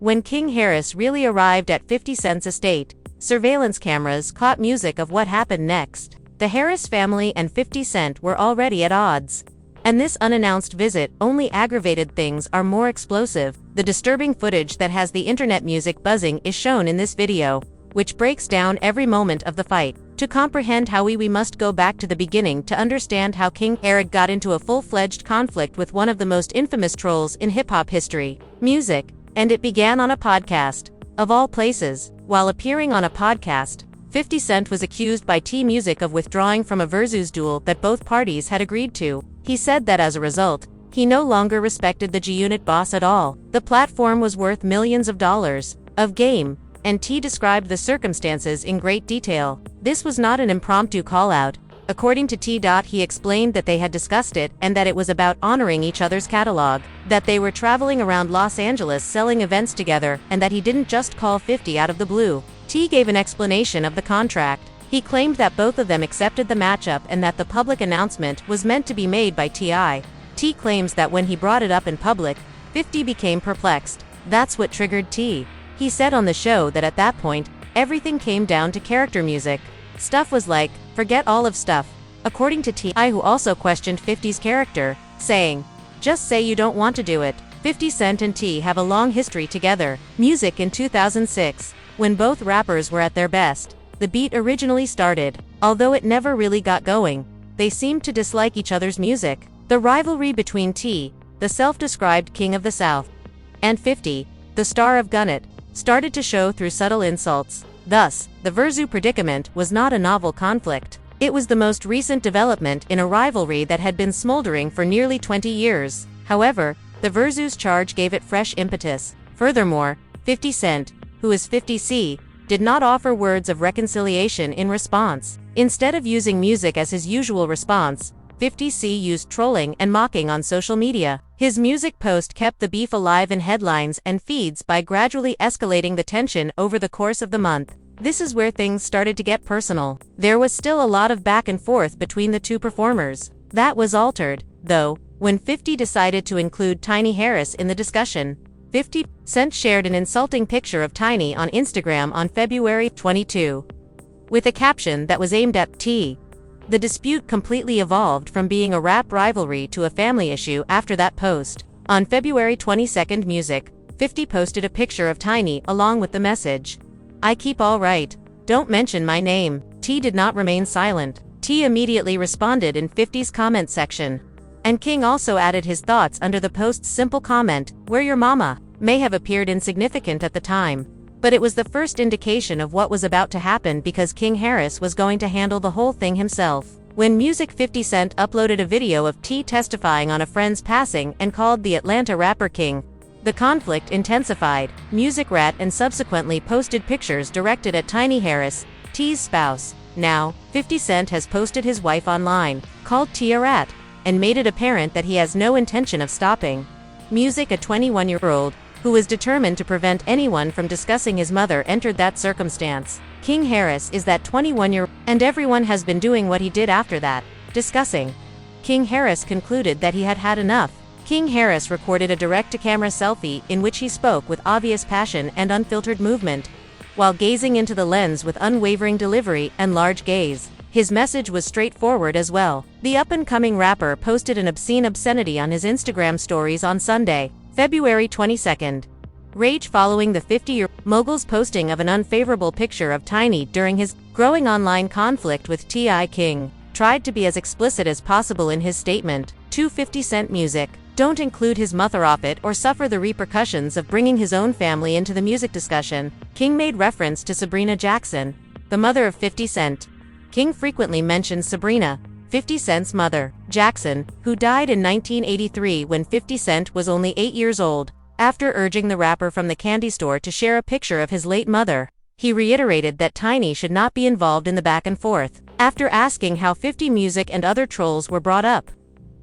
When King Harris really arrived at 50 Cent's estate, surveillance cameras caught music of what happened next. The Harris family and 50 Cent were already at odds. And this unannounced visit only aggravated things are more explosive. The disturbing footage that has the internet music buzzing is shown in this video, which breaks down every moment of the fight. To comprehend how we must go back to the beginning to understand how King Harris got into a full-fledged conflict with one of the most infamous trolls in hip-hop history, music, and it began on a podcast. Of all places, while appearing on a podcast, 50 Cent was accused by T-Music of withdrawing from a versus duel that both parties had agreed to. He said that as a result, he no longer respected the G-Unit boss at all. The platform was worth millions of dollars of game, and T described the circumstances in great detail. This was not an impromptu call-out. According to T. He explained that they had discussed it and that it was about honoring each other's catalog, that they were traveling around Los Angeles selling events together, and that he didn't just call 50 out of the blue. T gave an explanation of the contract. He claimed that both of them accepted the matchup and that the public announcement was meant to be made by T.I. T claims that when he brought it up in public, 50 became perplexed. That's what triggered T. He said on the show that at that point, everything came down to character music. Stuff was like, forget all of stuff. According to T.I., who also questioned 50's character, saying, just say you don't want to do it. 50 Cent and T have a long history together. Music in 2006, when both rappers were at their best. The beat originally started, although it never really got going. They seemed to dislike each other's music. The rivalry between T, the self-described king of the South, and 50, the star of Gun It, started to show through subtle insults. Thus, the Verzu predicament was not a novel conflict. It was the most recent development in a rivalry that had been smoldering for nearly 20 years. However, the Verzu's charge gave it fresh impetus. Furthermore, 50 Cent, who is 50C, did not offer words of reconciliation in response. Instead of using music as his usual response, 50C used trolling and mocking on social media. His music post kept the beef alive in headlines and feeds by gradually escalating the tension over the course of the month. This is where things started to get personal. There was still a lot of back and forth between the two performers. That was altered, though, when 50 decided to include Tiny Harris in the discussion. 50 Cent shared an insulting picture of Tiny on Instagram on February 22, with a caption that was aimed at T. The dispute completely evolved from being a rap rivalry to a family issue after that post. On February 22, Music 50 posted a picture of Tiny along with the message, I keep all right. Don't mention my name. T did not remain silent. T immediately responded in 50's comment section. And King also added his thoughts under the post's simple comment, where your mama, may have appeared insignificant at the time. But it was the first indication of what was about to happen because King Harris was going to handle the whole thing himself. When Music 50 Cent uploaded a video of T testifying on a friend's passing and called the Atlanta rapper king, the conflict intensified. Music Rat and subsequently posted pictures directed at Tiny Harris, T's spouse. Now, 50 Cent has posted his wife online, called T a rat, and made it apparent that he has no intention of stopping. Music, a 21-year-old, who was determined to prevent anyone from discussing his mother, entered that circumstance. King Harris is that 21-year-old, and everyone has been doing what he did after that, discussing. King Harris concluded that he had had enough. King Harris recorded a direct-to-camera selfie in which he spoke with obvious passion and unfiltered movement, while gazing into the lens with unwavering delivery and large gaze. His message was straightforward as well. The up-and-coming rapper posted an obscene obscenity on his Instagram stories on Sunday, February 22. Rage following the 50-year-old mogul's posting of an unfavorable picture of Tiny during his growing online conflict with T.I. King tried to be as explicit as possible in his statement to 50 Cent Music. Don't include his mother off it or suffer the repercussions of bringing his own family into the music discussion. King made reference to Sabrina Jackson, the mother of 50 Cent. King frequently mentioned Sabrina, 50 Cent's mother, Jackson, who died in 1983 when 50 Cent was only 8 years old. After urging the rapper from the candy store to share a picture of his late mother, he reiterated that Tiny should not be involved in the back and forth. After asking how 50 Music and other trolls were brought up,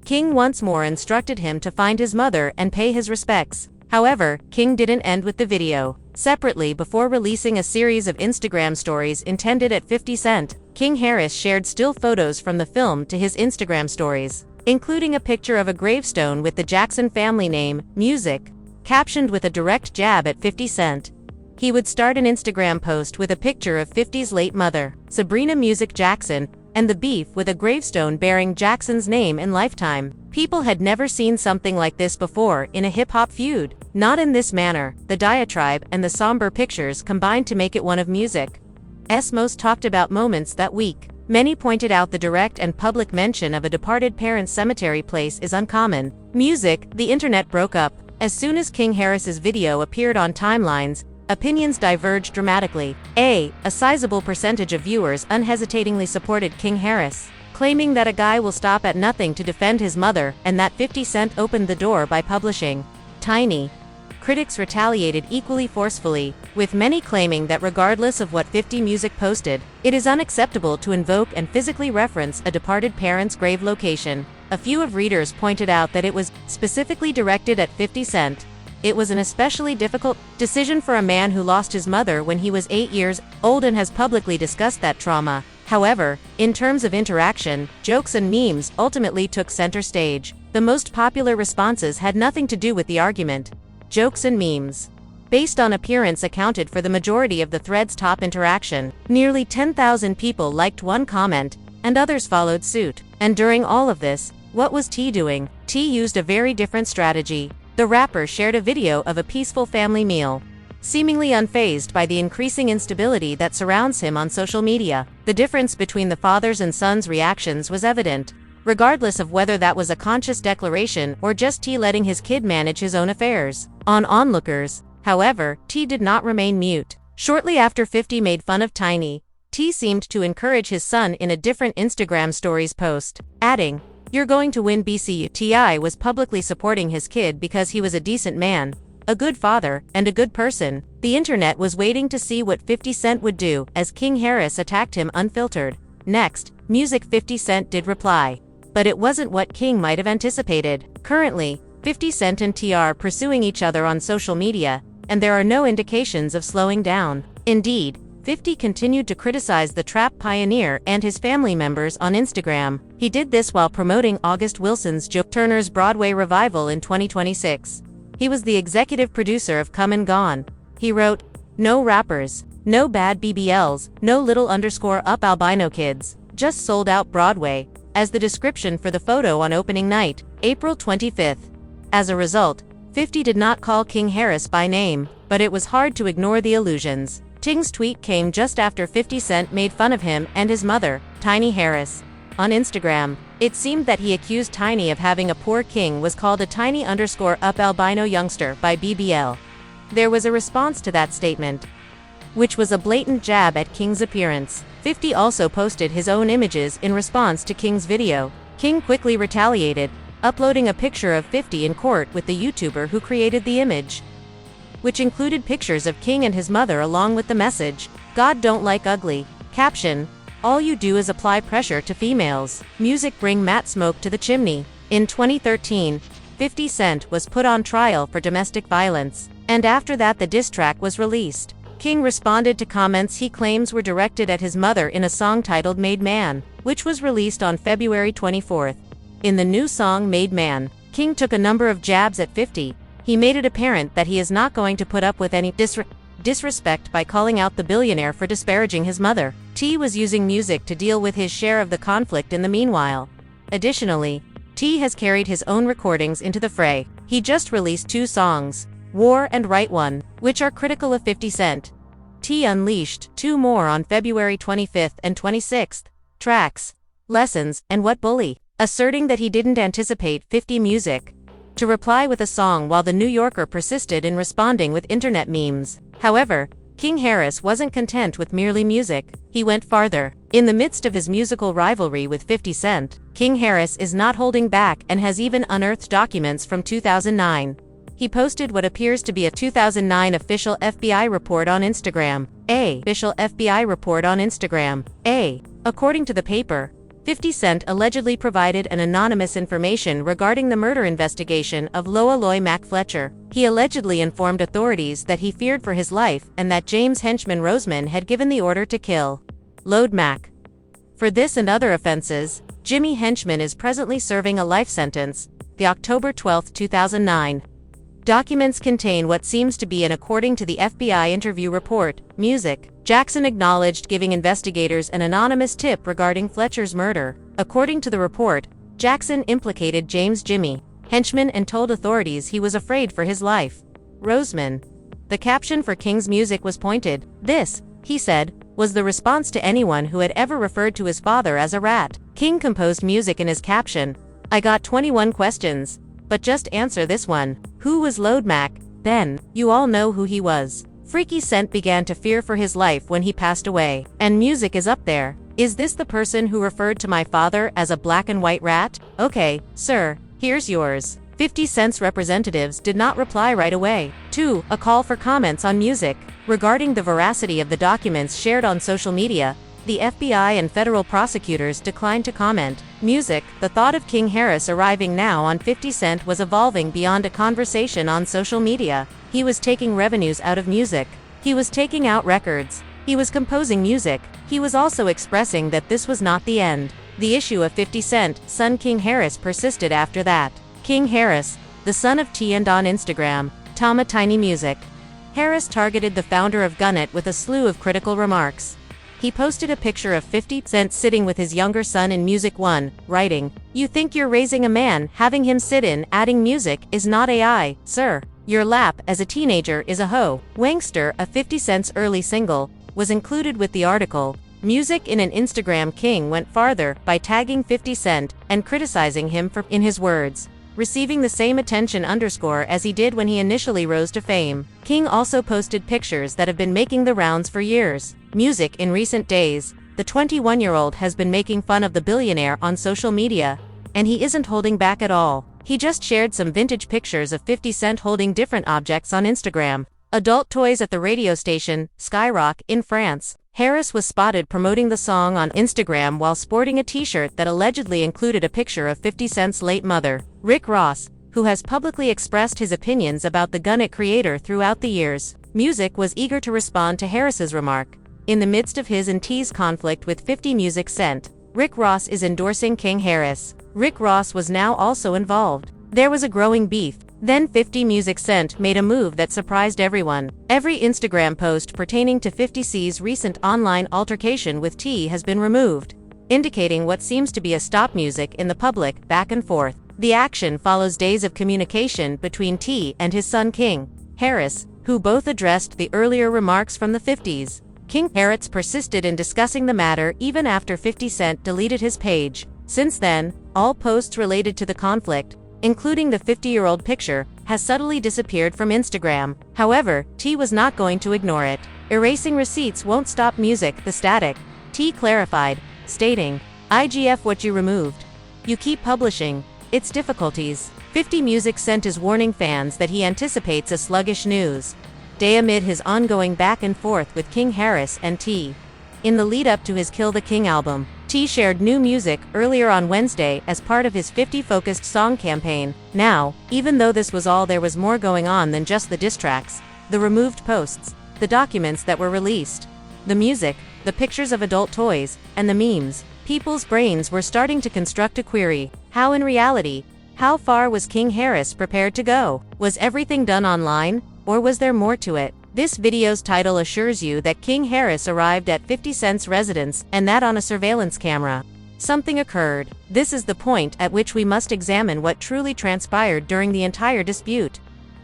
King once more instructed him to find his mother and pay his respects. However, King didn't end with the video. Separately, before releasing a series of Instagram stories intended at 50 Cent, King Harris shared still photos from the film to his Instagram stories, including a picture of a gravestone with the Jackson family name, Music. captioned with a direct jab at 50 Cent. He would start an Instagram post with a picture of 50's late mother, Sabrina Music Jackson, and the beef with a gravestone bearing Jackson's name and lifetime. People had never seen something like this before in a hip-hop feud. Not in this manner. The diatribe and the somber pictures combined to make it one of music's most talked about moments that week. Many pointed out the direct and public mention of a departed parent's cemetery place is uncommon. Music, the internet broke up. As soon as King Harris's video appeared on timelines, opinions diverged dramatically. A sizable percentage of viewers unhesitatingly supported King Harris, claiming that a guy will stop at nothing to defend his mother and that 50 Cent opened the door by publishing Tiny. Critics retaliated equally forcefully, with many claiming that regardless of what 50 Music posted, it is unacceptable to invoke and physically reference a departed parent's grave location. A few of readers pointed out that it was specifically directed at 50 Cent. It was an especially difficult decision for a man who lost his mother when he was 8 years old and has publicly discussed that trauma. However, in terms of interaction, jokes and memes ultimately took center stage. The most popular responses had nothing to do with the argument. Jokes and memes, based on appearance, accounted for the majority of the thread's top interaction. Nearly 10,000 people liked one comment, and others followed suit. And during all of this, what was T doing? T used a very different strategy. The rapper shared a video of a peaceful family meal, seemingly unfazed by the increasing instability that surrounds him on social media. The difference between the father's and son's reactions was evident, regardless of whether that was a conscious declaration or just T letting his kid manage his own affairs. On onlookers, however, T did not remain mute. Shortly after 50 made fun of Tiny, T seemed to encourage his son in a different Instagram stories post, adding, "You're going to win BCU." T.I. was publicly supporting his kid because he was a decent man, a good father, and a good person. The internet was waiting to see what 50 Cent would do as King Harris attacked him unfiltered. Next, Music 50 Cent did reply. But it wasn't what King might have anticipated. Currently, 50 Cent and T are pursuing each other on social media, and there are no indications of slowing down. Indeed, 50 continued to criticize the trap pioneer and his family members on Instagram. He did this while promoting August Wilson's Joe Turner's Broadway revival in 2026. He was the executive producer of Come and Gone. He wrote, "No rappers, no bad BBLs, no little_up albino kids, just sold out Broadway," as the description for the photo on opening night, April 25th. As a result, 50 did not call King Harris by name, but it was hard to ignore the allusions. Ting's tweet came just after 50 Cent made fun of him and his mother, Tiny Harris. On Instagram, it seemed that he accused Tiny of having a poor King was called a tiny_up albino youngster by BBL. There was a response to that statement, which was a blatant jab at King's appearance. 50 also posted his own images in response to King's video. King quickly retaliated, uploading a picture of 50 in court with the YouTuber who created the image, which included pictures of King and his mother along with the message, "God don't like ugly." Caption, "All you do is apply pressure to females. Music bring Matt smoke to the chimney." In 2013, 50 Cent was put on trial for domestic violence, and after that the diss track was released. King responded to comments he claims were directed at his mother in a song titled Made Man, which was released on February 24th. In the new song Made Man, King took a number of jabs at 50. He made it apparent that he is not going to put up with any disrespect by calling out the billionaire for disparaging his mother. T was using music to deal with his share of the conflict in the meanwhile. Additionally, T has carried his own recordings into the fray. He just released 2 songs, War and Right One, which are critical of 50 Cent. T unleashed 2 more on February 25th and 26th, tracks, Lessons, and What Bully, asserting that he didn't anticipate 50 Music to reply with a song while the New Yorker persisted in responding with internet memes. However, King Harris wasn't content with merely music. He went farther. In the midst of his musical rivalry with 50 Cent, King Harris is not holding back and has even unearthed documents from 2009. He posted what appears to be a 2009 official FBI report on Instagram. Official FBI report on Instagram. According to the paper, 50 Cent allegedly provided an anonymous information regarding the murder investigation of Loa Mac Fletcher. He allegedly informed authorities that he feared for his life and that James Henchman Roseman had given the order to kill Lode Mac. For this and other offenses, Jimmy Henchman is presently serving a life sentence. The October 12, 2009 Documents contain what seems to be according to the FBI interview report, music. Jackson acknowledged giving investigators an anonymous tip regarding Fletcher's murder. According to the report, Jackson implicated James Jimmy henchman and told authorities he was afraid for his life. Roseman. The caption for King's music was pointed. This, he said, was the response to anyone who had ever referred to his father as a rat. King composed music in his caption. I got 21 questions. But just answer this one. Who was Loadmac? Then, you all know who he was. Freaky Cent began to fear for his life when he passed away. And music is up there. Is this the person who referred to my father as a black and white rat? Okay, sir, here's yours. 50 Cent's representatives did not reply right away. 2. A call for comments on music. Regarding the veracity of the documents shared on social media, the FBI and federal prosecutors declined to comment. Music. The thought of King Harris arriving now on 50 Cent was evolving beyond a conversation on social media. He was taking revenues out of music. He was taking out records. He was composing music. He was also expressing that this was not the end. The issue of 50 Cent, son King Harris persisted after that. King Harris, the son of T and on Instagram, Tama Tiny Music. Harris targeted the founder of Gunnet with a slew of critical remarks. He posted a picture of 50 Cent sitting with his younger son in Music 1, writing, "You think you're raising a man, having him sit in, adding music, is not AI, sir. Your lap, as a teenager, is a hoe." Wangster, a 50 Cent's early single, was included with the article. Music in an Instagram. King went farther by tagging 50 Cent and criticizing him for, in his words, receiving the same attention as he did when he initially rose to fame. King also posted pictures that have been making the rounds for years. Music. In recent days, the 21-year-old has been making fun of the billionaire on social media, and he isn't holding back at all. He just shared some vintage pictures of 50 Cent holding different objects on Instagram. Adult toys at the radio station, Skyrock, in France. Harris was spotted promoting the song on Instagram while sporting a t-shirt that allegedly included a picture of 50 Cent's late mother. Rick Ross, who has publicly expressed his opinions about the Gunnet creator throughout the years. Music was eager to respond to Harris's remark. In the midst of his and T's conflict with 50 Music Cent, Rick Ross is endorsing King Harris. Rick Ross was now also involved. There was a growing beef. Then 50 Music Cent made a move that surprised everyone. Every Instagram post pertaining to 50C's recent online altercation with T has been removed, indicating what seems to be a stop music in the public, back and forth. The action follows days of communication between T and his son King Harris, who both addressed the earlier remarks from the 50s. King Harris persisted in discussing the matter even after 50 Cent deleted his page. Since then, all posts related to the conflict, including the 50-year-old picture, has subtly disappeared from Instagram. However, T was not going to ignore it. Erasing receipts won't stop music, the static. T clarified, stating, "IGF what you removed. You keep publishing. It's difficulties." 50 Music Cent is warning fans that he anticipates a sluggish news day amid his ongoing back and forth with King Harris and T. In the lead-up to his Kill the King album, T shared new music earlier on Wednesday as part of his 50-focused song campaign. Now, even though this was all, there was more going on than just the diss tracks, the removed posts, the documents that were released, the music, the pictures of adult toys, and the memes. People's brains were starting to construct a query. How in reality? How far was King Harris prepared to go? Was everything done online? Or was there more to it? This video's title assures you that King Harris arrived at 50 Cent's residence, and that on a surveillance camera. Something occurred. This is the point at which we must examine what truly transpired during the entire dispute.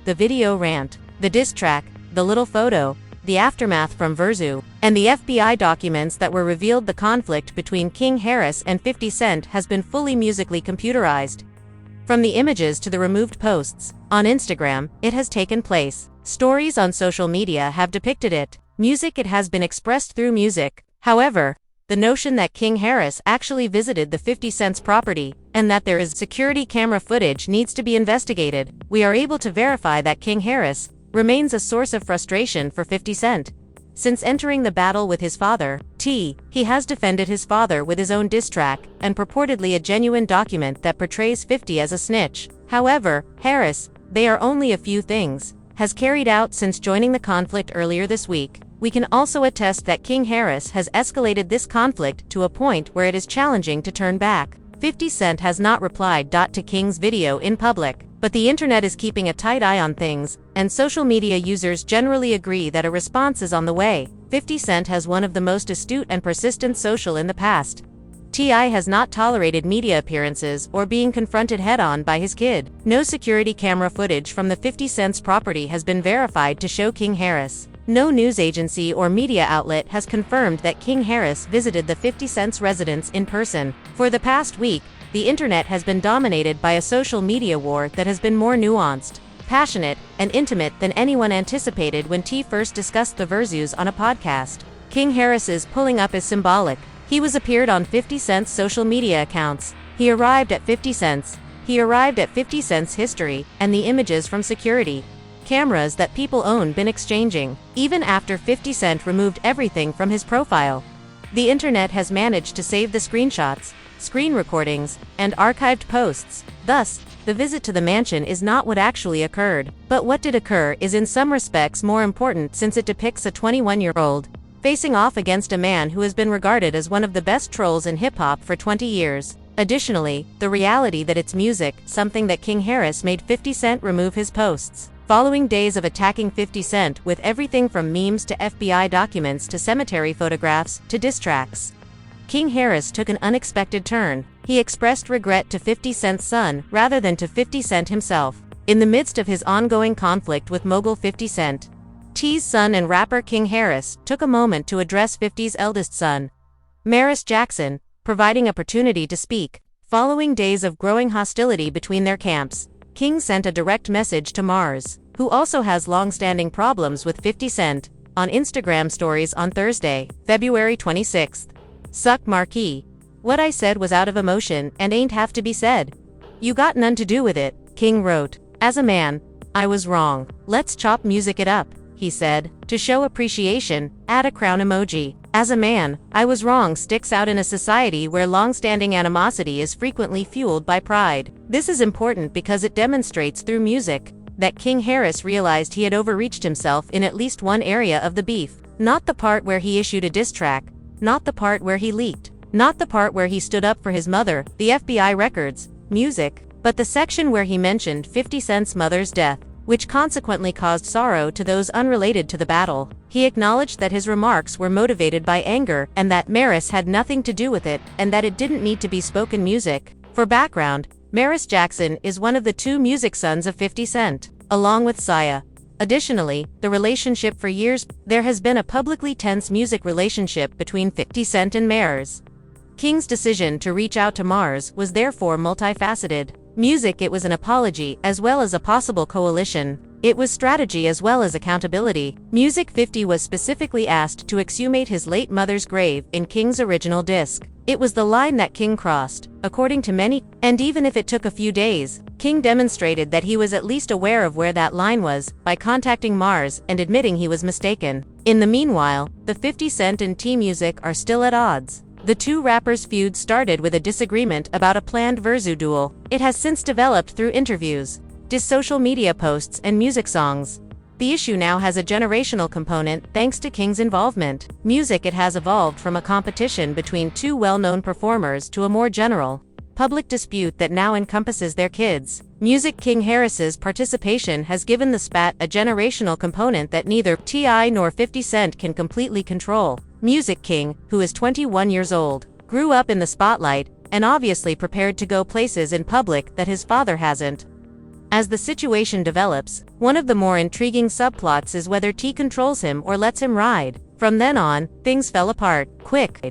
The video rant, the diss track, the little photo, the aftermath from Verzu, and the FBI documents that were revealed. The conflict between King Harris and 50 Cent has been fully musically computerized. From the images to the removed posts, on Instagram, it has taken place. Stories on social media have depicted it. Music, it has been expressed through music. However, the notion that King Harris actually visited the 50 Cent's property, and that there is security camera footage, needs to be investigated. We are able to verify that King Harris remains a source of frustration for 50 Cent. Since entering the battle with his father, T, he has defended his father with his own diss track, and purportedly a genuine document that portrays 50 as a snitch. However, Harris, they are only a few things, has carried out since joining the conflict earlier this week. We can also attest that King Harris has escalated this conflict to a point where it is challenging to turn back. 50 Cent has not replied to King's video in public. But the internet is keeping a tight eye on things, and social media users generally agree that a response is on the way. 50 Cent has one of the most astute and persistent social in the past. T.I. has not tolerated media appearances or being confronted head-on by his kid. No security camera footage from the 50 Cent's property has been verified to show King Harris. No news agency or media outlet has confirmed that King Harris visited the 50 Cent's residence in person. For the past week, the internet has been dominated by a social media war that has been more nuanced, passionate, and intimate than anyone anticipated when T first discussed the Versus on a podcast. King Harris's pulling up is symbolic. He was appeared on 50 Cent's social media accounts. He arrived at 50 Cent's history, and the images from security cameras that people own been exchanging, even after 50 Cent removed everything from his profile. The internet has managed to save the screenshots, screen recordings, and archived posts. Thus, the visit to the mansion is not what actually occurred. But what did occur is in some respects more important, since it depicts a 21-year-old facing off against a man who has been regarded as one of the best trolls in hip-hop for 20 years. Additionally, the reality that it's music, something that King Harris made 50 Cent remove his posts. Following days of attacking 50 Cent with everything from memes to FBI documents to cemetery photographs to diss tracks, King Harris took an unexpected turn. He expressed regret to 50 Cent's son rather than to 50 Cent himself. In the midst of his ongoing conflict with mogul 50 Cent, T's son and rapper King Harris took a moment to address 50's eldest son, Maris Jackson, providing opportunity to speak. Following days of growing hostility between their camps, King sent a direct message to Mars, who also has long-standing problems with 50 Cent, on Instagram stories on Thursday, February 26th. Suck Marquee. What I said was out of emotion and ain't have to be said. You got none to do with it, King wrote. As a man, I was wrong. Let's chop music it up, he said. To show appreciation, add a crown emoji. As a man, I was wrong sticks out in a society where long-standing animosity is frequently fueled by pride. This is important because it demonstrates through music that King Harris realized he had overreached himself in at least one area of the beef. Not the part where he issued a diss track, not the part where he leaked, not the part where he stood up for his mother, the FBI records, music, but the section where he mentioned 50 Cent's mother's death, which consequently caused sorrow to those unrelated to the battle. He acknowledged that his remarks were motivated by anger and that Maris had nothing to do with it and that it didn't need to be spoken music. For background, Maris Jackson is one of the two music sons of 50 Cent, along with Saya. Additionally, the relationship for years, there has been a publicly tense music relationship between 50 Cent and Maris. King's decision to reach out to Mars was therefore multifaceted. Music, it was an apology as well as a possible coalition. It was strategy as well as accountability. Music 50 was specifically asked to exhumate his late mother's grave in King's original disc. It was the line that King crossed, according to many, and even if it took a few days, King demonstrated that he was at least aware of where that line was by contacting Mars and admitting he was mistaken. In the meanwhile, the 50 Cent and T-Music are still at odds. The two rappers' feud started with a disagreement about a planned Versus duel. It has since developed through interviews, social media posts, and music songs. The issue now has a generational component thanks to King's involvement. Music, it has evolved from a competition between two well-known performers to a more general, public dispute that now encompasses their kids. Music, King Harris's participation has given the spat a generational component that neither T.I. nor 50 Cent can completely control. Music King, who is 21 years old, grew up in the spotlight, and obviously prepared to go places in public that his father hasn't. As the situation develops, one of the more intriguing subplots is whether T controls him or lets him ride. From then on, things fell apart quick.